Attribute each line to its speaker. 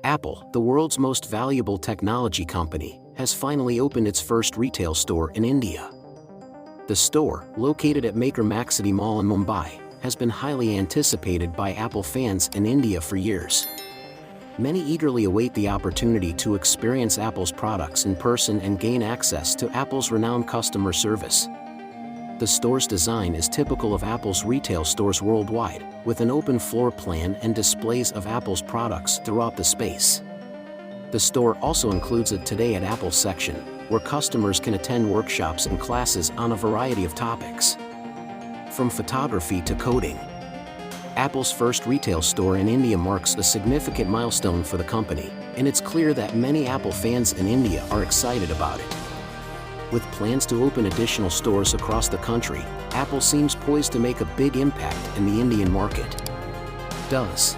Speaker 1: Apple, the world's most valuable technology company, has finally opened its first retail store in India. The store, located at Maker Maxcity Mall in Mumbai, has been highly anticipated by Apple fans in India for years. Many eagerly await the opportunity to experience Apple's products in person and gain access to Apple's renowned customer service. The store's design is typical of Apple's retail stores worldwide, with an open floor plan and displays of Apple's products throughout the space. The store also includes a Today at Apple section, where customers can attend workshops and classes on a variety of topics. From photography to coding. Apple's first retail store in India marks a significant milestone for the company, and it's clear that many Apple fans in India are excited about it. With plans to open additional stores across the country, Apple seems poised to make a big impact in the Indian market. Does